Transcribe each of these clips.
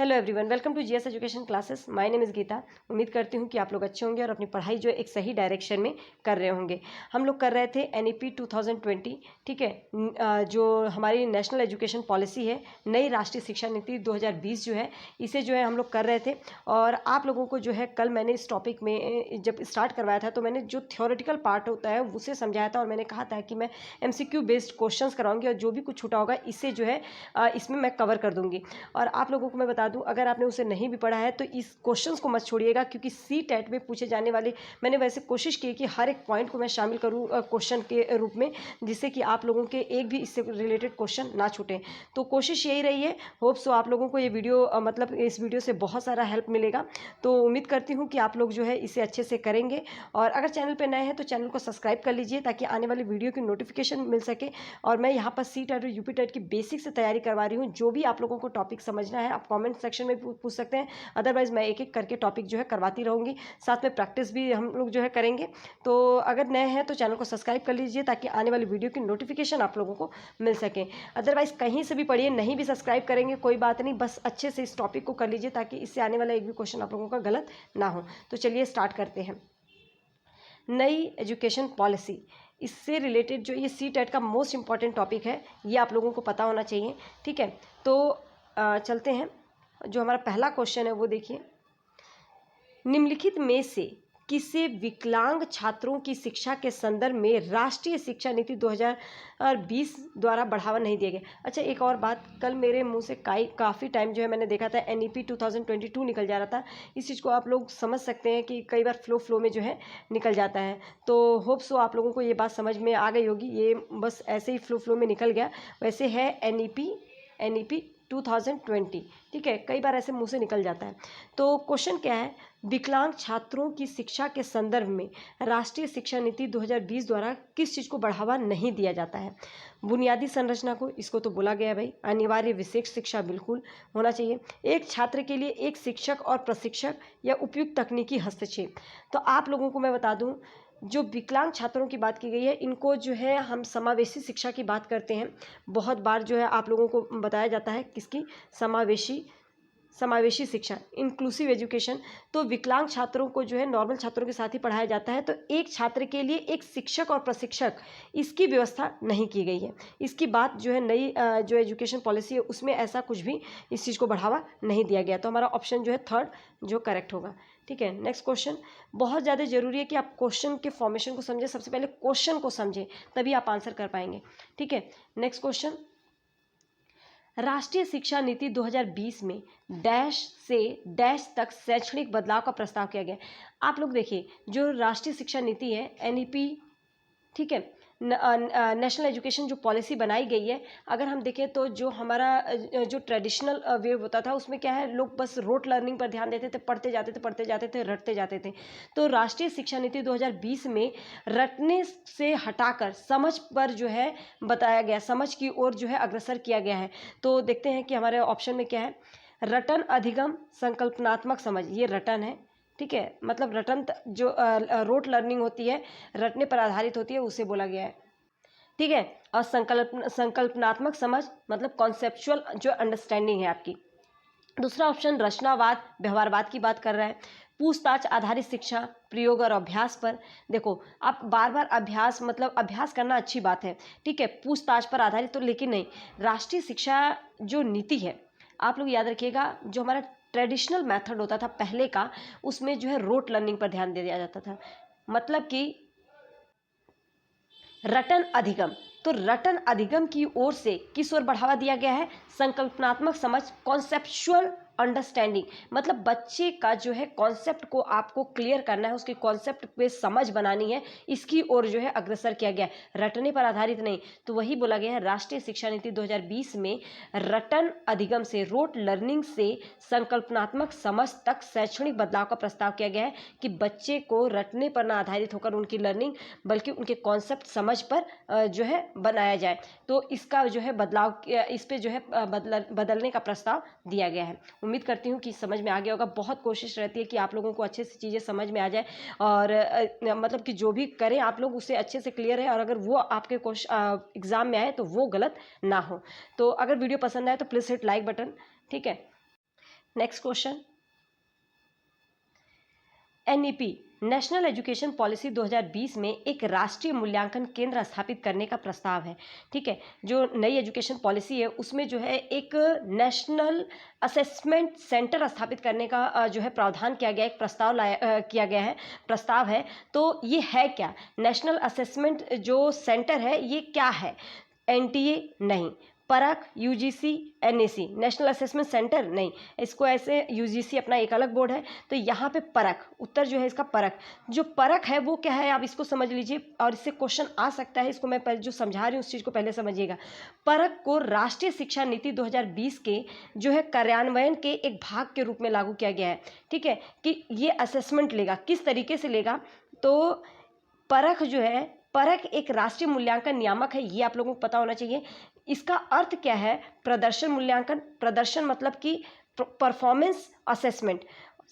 Hello everyone, welcome to GS education classes. My name is Geeta. उम्मीद करती हूँ कि आप लोग अच्छे होंगे और अपनी पढ़ाई जो है एक सही डायरेक्शन में कर रहे होंगे। हम लोग कर रहे थे एनईपी 2020, ठीक है, जो हमारी नेशनल एजुकेशन पॉलिसी है, नई राष्ट्रीय शिक्षा नीति 2020 जो है, इसे जो है हम लोग कर रहे थे। और आप लोगों को जो है कल मैंने इस टॉपिक में जब स्टार्ट करवाया था तो मैंने जो थ्योरेटिकल पार्ट होता है उसे समझाया था और मैंने कहा था कि मैं एमसीक्यू बेस्ड क्वेश्चंस कराऊंगी और जो भी कुछ छूटा होगा इसे जो है इसमें मैं कवर कर दूंगी। और आप लोगों को मैं बता दूं, अगर आपने उसे नहीं भी पढ़ा है तो इस क्वेश्चंस को मत छोड़िएगा, क्योंकि सी टेट में पूछे जाने वाले, मैंने वैसे कोशिश की कि हर एक पॉइंट को मैं शामिल करूं क्वेश्चन के रूप में, जिससे कि आप लोगों के एक भी इससे रिलेटेड क्वेश्चन ना छूटे। तो कोशिश यही रही है। होप सो आप लोगों को ये वीडियो मतलब इस वीडियो से बहुत सारा हेल्प मिलेगा। तो उम्मीद करती हूँ कि आप लोग जो है इसे अच्छे से करेंगे। और अगर चैनल पर नए हैं तो चैनल को सब्सक्राइब कर लीजिए ताकि आने वाली वीडियो की नोटिफिकेशन मिल सके। और मैं यहाँ पर सी टेट और यूपी टेट की बेसिक से तैयारी करवा रही हूँ। जो भी आप लोगों को टॉपिक समझना है आप कमेंट सेक्शन में पूछ सकते हैं, अदरवाइज मैं एक एक करके टॉपिक जो है करवाती रहूँगी। साथ में प्रैक्टिस भी हम लोग जो है करेंगे। तो अगर नए हैं तो चैनल को सब्सक्राइब कर लीजिए ताकि आने वाली वीडियो की नोटिफिकेशन आप लोगों को मिल सके। अदरवाइज कहीं से भी पढ़िए, नहीं भी सब्सक्राइब करेंगे कोई बात नहीं, बस अच्छे से इस टॉपिक को कर लीजिए ताकि इससे आने वाला एक भी क्वेश्चन आप लोगों का गलत ना हो। तो चलिए स्टार्ट करते हैं। नई एजुकेशन पॉलिसी, इससे रिलेटेड जो ये सी टेट का मोस्ट इंपॉर्टेंट टॉपिक है, ये आप लोगों को पता होना चाहिए, ठीक है। तो चलते हैं। जो हमारा पहला क्वेश्चन है वो देखिए, निम्नलिखित में से किसे विकलांग छात्रों की शिक्षा के संदर्भ में राष्ट्रीय शिक्षा नीति 2020 द्वारा बढ़ावा नहीं दिया गया। अच्छा, एक और बात, कल मेरे मुंह से काफ़ी टाइम जो है मैंने देखा था एनईपी 2022 निकल जा रहा था। इस चीज़ को आप लोग समझ सकते हैं कि कई बार फ्लो में जो है निकल जाता है। तो होप सो आप लोगों को ये बात समझ में आ गई होगी, ये बस ऐसे ही फ्लो में निकल गया। वैसे है एनईपी 2020, ठीक है, कई बार ऐसे मुंह से निकल जाता है। तो क्वेश्चन क्या है, विकलांग छात्रों की शिक्षा के संदर्भ में राष्ट्रीय शिक्षा नीति 2020 द्वारा किस चीज़ को बढ़ावा नहीं दिया जाता है। बुनियादी संरचना को, इसको तो बोला गया भाई, अनिवार्य विशेष शिक्षा बिल्कुल होना चाहिए, एक छात्र के लिए एक शिक्षक और प्रशिक्षक या उपयुक्त तकनीकी हस्तक्षेप। तो आप लोगों को मैं बता दूं, जो विकलांग छात्रों की बात की गई है, इनको जो है हम समावेशी शिक्षा की बात करते हैं। बहुत बार जो है आप लोगों को बताया जाता है किसकी, समावेशी शिक्षा, इंक्लूसिव एजुकेशन। तो विकलांग छात्रों को जो है नॉर्मल छात्रों के साथ ही पढ़ाया जाता है। तो एक छात्र के लिए एक शिक्षक और प्रशिक्षक, इसकी व्यवस्था नहीं की गई है। इसकी बात जो है नई जो एजुकेशन पॉलिसी है उसमें ऐसा कुछ भी इस चीज़ को बढ़ावा नहीं दिया गया। तो हमारा ऑप्शन जो है थर्ड जो करेक्ट होगा, ठीक है। नेक्स्ट क्वेश्चन, बहुत ज़्यादा जरूरी है कि आप क्वेश्चन के फॉर्मेशन को समझें। सबसे पहले क्वेश्चन को समझें तभी आप आंसर कर पाएंगे, ठीक है। नेक्स्ट क्वेश्चन, राष्ट्रीय शिक्षा नीति 2020 में डैश से डैश तक शैक्षणिक बदलाव का प्रस्ताव किया गया। आप लोग देखिए, जो राष्ट्रीय शिक्षा नीति है एनईपी, ठीक है, नेशनल एजुकेशन जो पॉलिसी बनाई गई है, अगर हम देखें तो जो हमारा जो ट्रेडिशनल वे होता था उसमें क्या है, लोग बस रोट लर्निंग पर ध्यान देते थे, पढ़ते जाते थे, रटते जाते थे। तो राष्ट्रीय शिक्षा नीति 2020 में रटने से हटाकर समझ पर जो है बताया गया, समझ की ओर जो है अग्रसर किया गया है। तो देखते हैं कि हमारे ऑप्शन में क्या है, रटन अधिगम संकल्पनात्मक समझ, ये रटन है, ठीक है, मतलब रटन जो रोट लर्निंग होती है, रटने पर आधारित होती है, उसे बोला गया है, ठीक है। और संकल्पनात्मक समझ मतलब कॉन्सेप्चुअल जो अंडरस्टैंडिंग है आपकी। दूसरा ऑप्शन रचनावाद व्यवहारवाद की बात कर रहा है। पूछताछ आधारित शिक्षा, प्रयोग और अभ्यास पर। देखो, आप बार बार अभ्यास, मतलब अभ्यास करना अच्छी बात है, ठीक है, पूछताछ पर आधारित तो, लेकिन नहीं, राष्ट्रीय शिक्षा जो नीति है, आप लोग याद रखिएगा, जो हमारा ट्रेडिशनल मेथड होता था पहले का, उसमें जो है रोट लर्निंग पर ध्यान दिया जाता था, मतलब कि रटन अधिगम। तो रटन अधिगम की ओर से किस ओर बढ़ावा दिया गया है, संकल्पनात्मक समझ, कॉन्सेप्चुअल अंडरस्टैंडिंग, मतलब बच्चे का जो है कॉन्सेप्ट को आपको क्लियर करना है, उसके कॉन्सेप्ट पे समझ बनानी है, इसकी ओर जो है अग्रसर किया गया है, रटने पर आधारित नहीं। तो वही बोला गया है राष्ट्रीय शिक्षा नीति 2020 में रटन अधिगम से, रोट लर्निंग से संकल्पनात्मक समझ तक शैक्षणिक बदलाव का प्रस्ताव किया गया है कि बच्चे को रटने पर ना आधारित होकर उनकी लर्निंग, बल्कि उनके कॉन्सेप्ट समझ पर जो है बनाया जाए। तो इसका जो है बदलाव, इस पे जो है बदलने का प्रस्ताव दिया गया है। उम्मीद करती हूँ कि समझ में आ गया होगा। बहुत कोशिश रहती है कि आप लोगों को अच्छे से चीज़ें समझ में आ जाए, और मतलब कि जो भी करें आप लोग उसे अच्छे से क्लियर है, और अगर वो आपके एग्जाम में आए तो वो गलत ना हो। तो अगर वीडियो पसंद आए तो प्लीज़ हिट लाइक बटन, ठीक है। Next question, NEP national education policy 2020 में एक राष्ट्रीय मूल्यांकन केंद्र स्थापित करने का प्रस्ताव है। ठीक है, जो नई एजुकेशन पॉलिसी है उसमें जो है एक नेशनल असेसमेंट सेंटर स्थापित करने का जो है प्रावधान किया गया, एक प्रस्ताव किया गया है, प्रस्ताव है। तो ये है क्या? नेशनल असेसमेंट जो सेंटर है ये क्या है? एनटीए नहीं, परख, UGC, NAC, national assessment centre नहीं, इसको ऐसे यूजीसी अपना एक अलग बोर्ड है। तो यहाँ पे परख, उत्तर जो है इसका परख। जो परख है वो क्या है आप इसको समझ लीजिए, और इससे क्वेश्चन आ सकता है, इसको मैं पहले जो समझा रही हूँ उस चीज़ को पहले समझिएगा। परख को राष्ट्रीय शिक्षा नीति 2020 के जो है कार्यान्वयन के एक भाग के रूप में लागू किया गया है। ठीक है, कि ये असेसमेंट लेगा, किस तरीके से लेगा? तो परख जो है, परख एक राष्ट्रीय मूल्यांकन नियामक है, ये आप लोगों को पता होना चाहिए। इसका अर्थ क्या है? प्रदर्शन मूल्यांकन, प्रदर्शन मतलब कि परफॉर्मेंस असेसमेंट,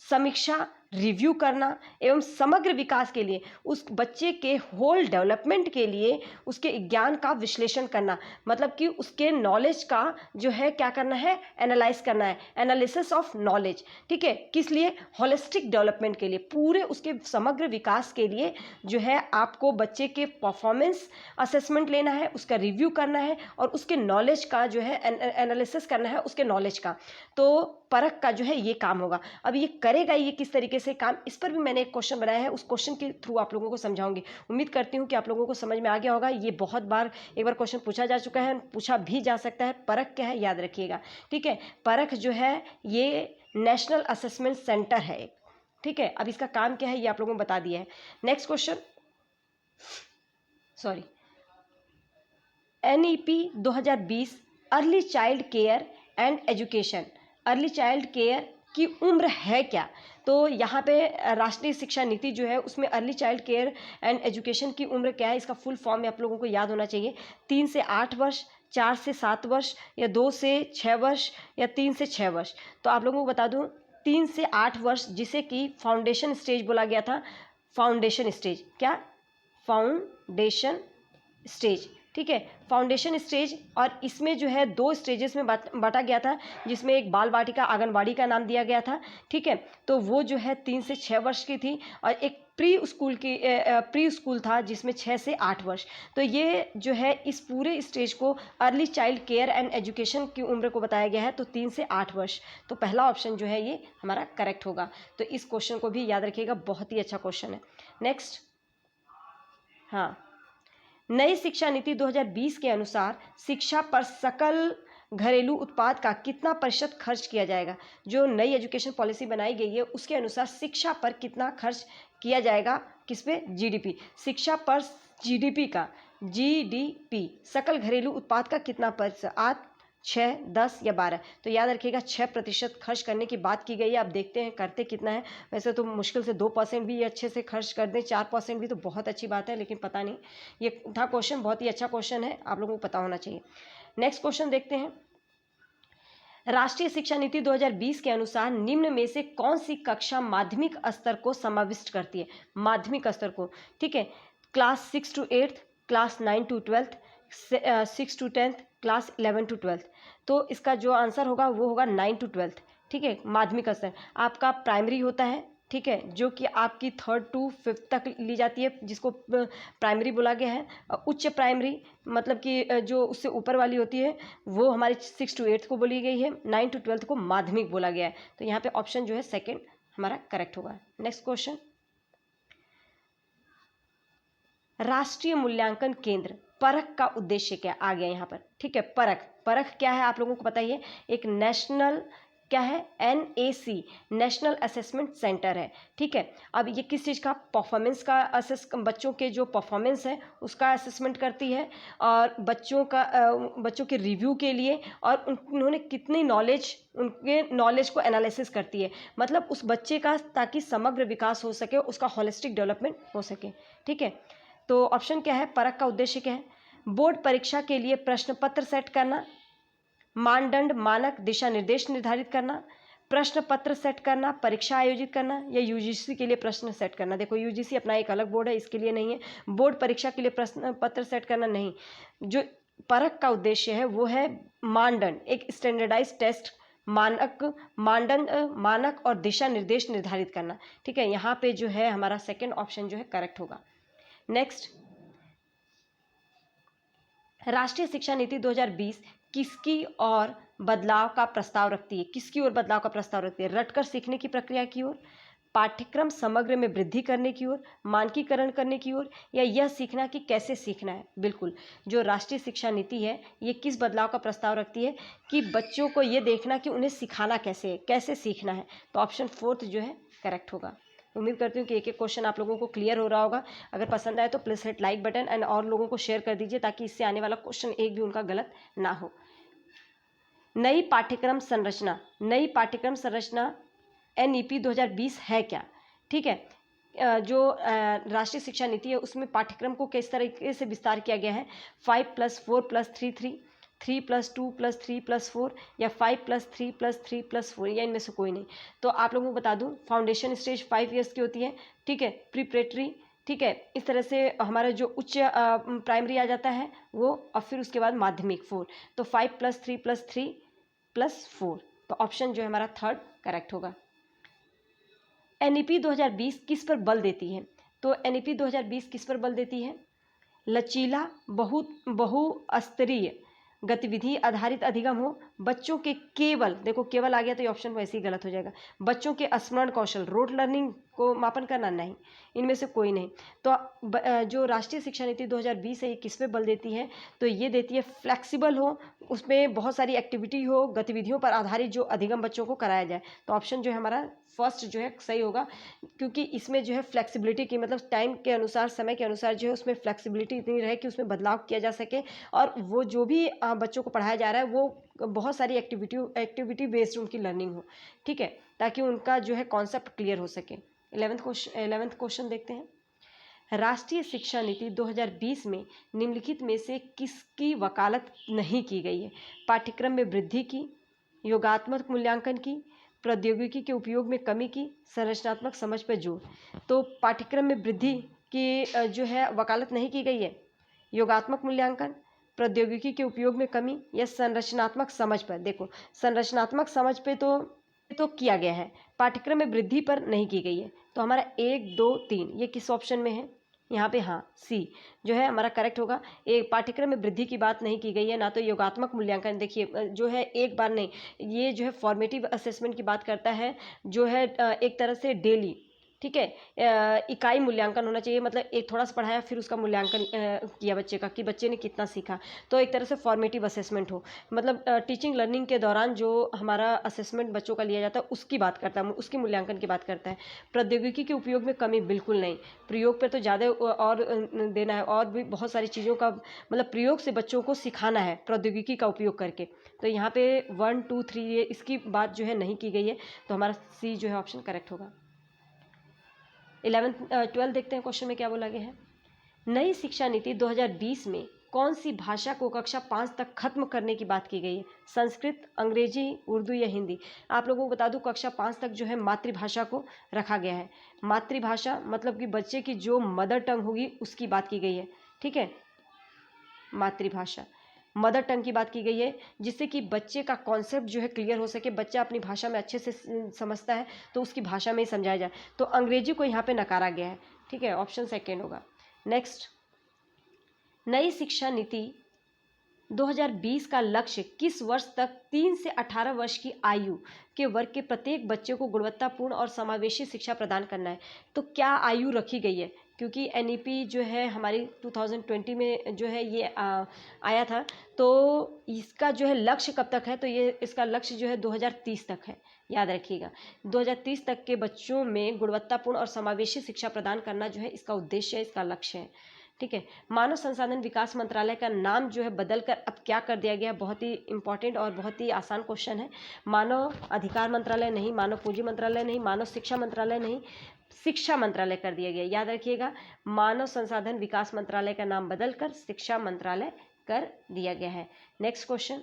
समीक्षा, रिव्यू करना एवं समग्र विकास के लिए, उस बच्चे के होल डेवलपमेंट के लिए उसके ज्ञान का विश्लेषण करना, मतलब कि उसके नॉलेज का जो है क्या करना है? एनालाइज करना है, एनालिसिस ऑफ नॉलेज। ठीक है, किस लिए? होलिस्टिक डेवलपमेंट के लिए, पूरे उसके समग्र विकास के लिए जो है आपको बच्चे के परफॉर्मेंस असेसमेंट लेना है, उसका रिव्यू करना है और उसके नॉलेज का जो है एनालिसिस करना है, उसके नॉलेज का। तो परख का जो है ये काम होगा। अब ये करेगा ये किस तरीके से काम, इस पर भी मैंने एक क्वेश्चन बनाया है, उस क्वेश्चन के थ्रू आप लोगों को समझाऊंगी। उम्मीद करती हूँ कि आप लोगों को समझ में आ गया होगा। ये बहुत बार एक बार क्वेश्चन पूछा जा चुका है, पूछा भी जा सकता है। परख क्या है याद रखिएगा। ठीक है, परख जो है ये नेशनल असेसमेंट सेंटर है। ठीक है, अब इसका काम क्या है ये आप लोगों को बता दिया है। Next question, sorry, NEP 2020 early child care and education, early child care की उम्र है क्या? तो यहाँ पे राष्ट्रीय शिक्षा नीति जो है उसमें early child care and education की उम्र क्या है? इसका फुल फॉर्म में आप लोगों को याद होना चाहिए। 3 से 8 वर्ष, 4 से 7 वर्ष, या 2 से 6 वर्ष, या 3 से 6 वर्ष। तो आप लोगों को बता दूं 3 से 8 वर्ष, जिसे कि फाउंडेशन स्टेज बोला गया था। फाउंडेशन स्टेज, क्या? Foundation stage. ठीक है, फाउंडेशन स्टेज। और इसमें जो है 2 स्टेजेस में बांटा गया था, जिसमें एक बाल वाटिका आंगनबाड़ी का नाम दिया गया था। ठीक है, तो वो जो है 3 से 6 वर्ष की थी, और एक प्री स्कूल था जिसमें 6 से 8 वर्ष। तो ये जो है इस पूरे स्टेज को early child care and education की उम्र को बताया गया है, तो 3 से 8 वर्ष। तो पहला ऑप्शन जो है ये हमारा करेक्ट होगा। तो इस क्वेश्चन को भी याद रखिएगा, बहुत ही अच्छा क्वेश्चन है। नेक्स्ट, हाँ, नई शिक्षा नीति 2020 के अनुसार शिक्षा पर सकल घरेलू उत्पाद का कितना प्रतिशत खर्च किया जाएगा? जो नई एजुकेशन पॉलिसी बनाई गई है उसके अनुसार शिक्षा पर कितना खर्च किया जाएगा? किस पे? जीडीपी। शिक्षा पर जीडीपी का, जीडीपी सकल घरेलू उत्पाद का कितना प्रतिशत? 8, 6, 10 या 12? तो याद रखिएगा 6% खर्च करने की बात की गई है। आप देखते हैं करते कितना है। वैसे तो मुश्किल से 2% भी अच्छे से खर्च कर दें, 4% भी तो बहुत अच्छी बात है, लेकिन पता नहीं। ये था क्वेश्चन, बहुत ही अच्छा क्वेश्चन है, आप लोगों को पता होना चाहिए। नेक्स्ट क्वेश्चन देखते हैं। राष्ट्रीय शिक्षा नीति 2020 के अनुसार निम्न में से कौन सी कक्षा माध्यमिक स्तर को समाविष्ट करती है? माध्यमिक स्तर को। ठीक है, class 6 to 8, class 9 to 12, 6 to 10, class 11 to 12। तो इसका जो आंसर होगा वो होगा 9 to 12। ठीक है, माध्यमिक स्तर आपका प्राइमरी होता है। ठीक है, जो कि आपकी 3rd to 5th तक ली जाती है, जिसको प्राइमरी बोला गया है। उच्च प्राइमरी मतलब कि जो उससे ऊपर वाली होती है वो हमारी 6 to 8 को बोली गई है, 9 to 12 को माध्यमिक बोला गया है। तो यहाँ पे ऑप्शन जो है सेकंड हमारा करेक्ट होगा। नेक्स्ट क्वेश्चन, राष्ट्रीय मूल्यांकन केंद्र परख का उद्देश्य क्या आ गया यहाँ पर? ठीक है, परख, परख क्या है आप लोगों को पता ही है, एक नेशनल क्या है? NAC, नेशनल असेसमेंट सेंटर है। ठीक है, अब ये किस चीज़ का? परफॉर्मेंस का बच्चों के जो परफॉर्मेंस है उसका असेसमेंट करती है, और बच्चों के रिव्यू के लिए, और उन्होंने कितनी नॉलेज, उनके नॉलेज को एनालिसिस करती है, मतलब उस बच्चे का, ताकि समग्र विकास हो सके, उसका होलिस्टिक डेवलपमेंट हो सके। ठीक है, तो ऑप्शन क्या है? परख का उद्देश्य क्या है? बोर्ड परीक्षा के लिए प्रश्न पत्र सेट करना, मानदंड, मानक, दिशा निर्देश निर्धारित करना, प्रश्न पत्र सेट करना, परीक्षा आयोजित करना, या यूजीसी के लिए प्रश्न सेट करना। देखो यूजीसी अपना एक अलग बोर्ड है, इसके लिए नहीं है। बोर्ड परीक्षा के लिए प्रश्न पत्र सेट करना नहीं। जो परख का उद्देश्य है वो है मानदंड, एक स्टैंडर्डाइज टेस्ट मानक और दिशा निर्देश निर्धारित करना। ठीक है, यहाँ पे जो है हमारा सेकंड ऑप्शन जो है करेक्ट होगा। नेक्स्ट, राष्ट्रीय शिक्षा नीति 2020 किसकी ओर बदलाव का प्रस्ताव रखती है? किसकी ओर बदलाव का प्रस्ताव रखती है? रटकर सीखने की प्रक्रिया की ओर, पाठ्यक्रम समग्र में वृद्धि करने की ओर, मानकीकरण करने की ओर, या यह सीखना कि कैसे सीखना है? बिल्कुल, जो राष्ट्रीय शिक्षा नीति है ये किस बदलाव का प्रस्ताव रखती है कि बच्चों को ये देखना कि उन्हें सिखाना कैसे है, कैसे सीखना है। तो ऑप्शन फोर्थ जो है करेक्ट होगा। उम्मीद करती हूँ कि एक एक क्वेश्चन आप लोगों को क्लियर हो रहा होगा। अगर पसंद आए तो please hit like button and और लोगों को शेयर कर दीजिए ताकि इससे आने वाला क्वेश्चन एक भी उनका गलत ना हो। नई पाठ्यक्रम संरचना NEP 2020 है क्या? ठीक है, जो राष्ट्रीय शिक्षा नीति है उसमें पाठ्यक्रम को किस तरीके से विस्तार किया गया है? 5+4+3 3+2+3+4 या 5+3+3+4 या इनमें से कोई नहीं। तो आप लोगों को बता दूं, फाउंडेशन स्टेज 5 ईयर्स की होती है। ठीक है, प्रीपरेटरी, ठीक है, इस तरह से हमारा जो उच्च प्राइमरी आ जाता है वो, और फिर उसके बाद माध्यमिक 4। तो 5+3+3+4, तो ऑप्शन जो है हमारा थर्ड करेक्ट होगा। NEP 2020 किस पर बल देती है? तो NEP 2020 किस पर बल देती है? लचीला, बहुस्तरीय, गतिविधि आधारित अधिगम हो, बच्चों के केवल, देखो केवल आ गया तो ये ऑप्शन वैसे ही गलत हो जाएगा, बच्चों के स्मरण कौशल, रोट लर्निंग को मापन करना, नहीं, इनमें से कोई नहीं। तो जो राष्ट्रीय शिक्षा नीति 2020 है ये किस पे बल देती है? तो ये देती है फ्लेक्सिबल हो, उसमें बहुत सारी एक्टिविटी हो, गतिविधियों पर आधारित जो अधिगम बच्चों को कराया जाए। तो ऑप्शन जो है हमारा फर्स्ट जो है सही होगा, क्योंकि इसमें जो है फ्लेक्सिबिलिटी की, मतलब टाइम के अनुसार, समय के अनुसार जो है उसमें फ्लेक्सिबिलिटी इतनी रहे कि उसमें बदलाव किया जा सके, और वो जो भी बच्चों को पढ़ाया जा रहा है वो बहुत सारी एक्टिविटी बेस्ड उनकी लर्निंग हो। ठीक है, ताकि उनका जो है कॉन्सेप्ट क्लियर हो सके। 11th क्वेश्चन देखते हैं। राष्ट्रीय शिक्षा नीति 2020 में निम्नलिखित में से किसकी वकालत नहीं की गई है? पाठ्यक्रम में वृद्धि की, योगात्मक मूल्यांकन की, प्रौद्योगिकी के उपयोग में कमी की, संरचनात्मक समझ पर जोर। तो पाठ्यक्रम में वृद्धि की जो है वकालत नहीं की गई है, योगात्मक मूल्यांकन, प्रौद्योगिकी के उपयोग में कमी, या संरचनात्मक समझ पर। देखो, संरचनात्मक समझ पे तो किया गया है, पाठ्यक्रम में वृद्धि पर नहीं की गई है। तो हमारा 1, 2, 3 ये किस ऑप्शन में है? यहाँ पे हाँ, सी जो है हमारा करेक्ट होगा। एक पाठ्यक्रम में वृद्धि की बात नहीं की गई है, ना तो योगात्मक मूल्यांकन। देखिए जो है एक बार नहीं, ये जो है फॉर्मेटिव असेसमेंट की बात करता है, जो है एक तरह से डेली, ठीक है, इकाई मूल्यांकन होना चाहिए, मतलब एक थोड़ा सा पढ़ाया फिर उसका मूल्यांकन किया बच्चे का कि बच्चे ने कितना सीखा। तो एक तरह से फॉर्मेटिव असेसमेंट हो, मतलब टीचिंग लर्निंग के दौरान जो हमारा असेसमेंट बच्चों का लिया जाता है उसकी बात करता है, उसकी मूल्यांकन की बात करता है। प्रौद्योगिकी के उपयोग में कमी बिल्कुल नहीं, प्रयोग पर तो ज़्यादा और देना है, और भी बहुत सारी चीज़ों का, मतलब प्रयोग से बच्चों को सिखाना है प्रौद्योगिकी का उपयोग करके। तो यहाँ पे 1, 2, 3 ये इसकी बात जो है नहीं की गई है, तो हमारा सी जो है ऑप्शन करेक्ट होगा। 12 देखते हैं क्वेश्चन में क्या बोला गया है। नई शिक्षा नीति 2020 में कौन सी भाषा को कक्षा 5 तक खत्म करने की बात की गई है? संस्कृत, अंग्रेजी, उर्दू या हिंदी? आप लोगों को बता दूं कक्षा 5 तक जो है मातृभाषा को रखा गया है। मातृभाषा मतलब कि बच्चे की जो मदर टंग होगी उसकी बात की गई है। ठीक है, मातृभाषा, मदर टंग की बात की गई है, जिससे कि बच्चे का कॉन्सेप्ट जो है क्लियर हो सके, बच्चा अपनी भाषा में अच्छे से समझता है तो उसकी भाषा में ही समझाया जाए। तो अंग्रेजी को यहाँ पे नकारा गया है। ठीक है, ऑप्शन सेकेंड होगा। नेक्स्ट, नई शिक्षा नीति 2020 का लक्ष्य किस वर्ष तक 3 से 18 वर्ष की आयु के वर्ग के प्रत्येक बच्चे को गुणवत्तापूर्ण और समावेशी शिक्षा प्रदान करना है? तो क्या आयु रखी गई है? क्योंकि NEP जो है हमारी 2020 में जो है ये आया था, तो इसका जो है लक्ष्य कब तक है? तो ये इसका लक्ष्य जो है 2030 तक है, याद रखिएगा। 2030 तक के बच्चों में गुणवत्तापूर्ण और समावेशी शिक्षा प्रदान करना जो है इसका उद्देश्य है, इसका लक्ष्य है। ठीक है, मानव संसाधन विकास मंत्रालय का नाम जो है बदलकर अब क्या कर दिया गया? बहुत ही इंपॉर्टेंट और बहुत ही आसान क्वेश्चन है। मानव अधिकार मंत्रालय नहीं, मानव पूंजी मंत्रालय नहीं, मानव शिक्षा मंत्रालय नहीं, शिक्षा मंत्रालय कर दिया गया। याद रखिएगा, मानव संसाधन विकास मंत्रालय का नाम बदलकर शिक्षा मंत्रालय कर दिया गया है। नेक्स्ट क्वेश्चन,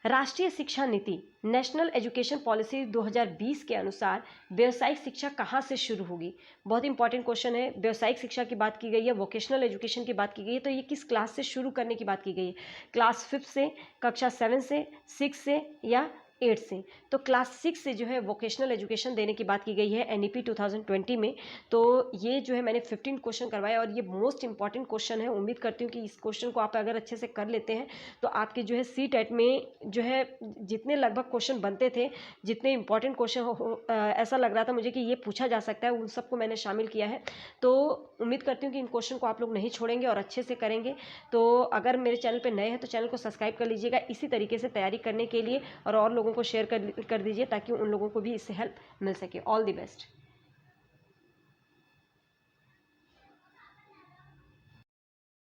राष्ट्रीय शिक्षा नीति नेशनल एजुकेशन पॉलिसी 2020 के अनुसार व्यावसायिक शिक्षा कहाँ से शुरू होगी? बहुत इंपॉर्टेंट क्वेश्चन है। व्यावसायिक शिक्षा की बात की गई है, वोकेशनल एजुकेशन की बात की गई है, तो ये किस क्लास से शुरू करने की बात की गई है? क्लास 5 से, कक्षा 7 से, 6 से या 8 से? तो क्लास 6 से जो है वोकेशनल एजुकेशन देने की बात की गई है एनईपी 2020 में। तो ये जो है मैंने 15 क्वेश्चन करवाए और ये मोस्ट इंपॉर्टेंट क्वेश्चन है। उम्मीद करती हूँ कि इस क्वेश्चन को आप अगर अच्छे से कर लेते हैं तो आपके जो है CTET में जो है जितने लगभग क्वेश्चन बनते थे, जितने इंपॉर्टेंट क्वेश्चन ऐसा लग रहा था मुझे कि ये पूछा जा सकता है, उन सबको मैंने शामिल किया है। तो उम्मीद करती हूँ कि इन क्वेश्चन को आप लोग नहीं छोड़ेंगे और अच्छे से करेंगे। तो अगर मेरे चैनल पर नए हैं तो चैनल को सब्सक्राइब कर लीजिएगा इसी तरीके से तैयारी करने के लिए, और लोगों को शेयर कर दीजिए ताकि उन लोगों को भी इससे हेल्प मिल सके। All the best.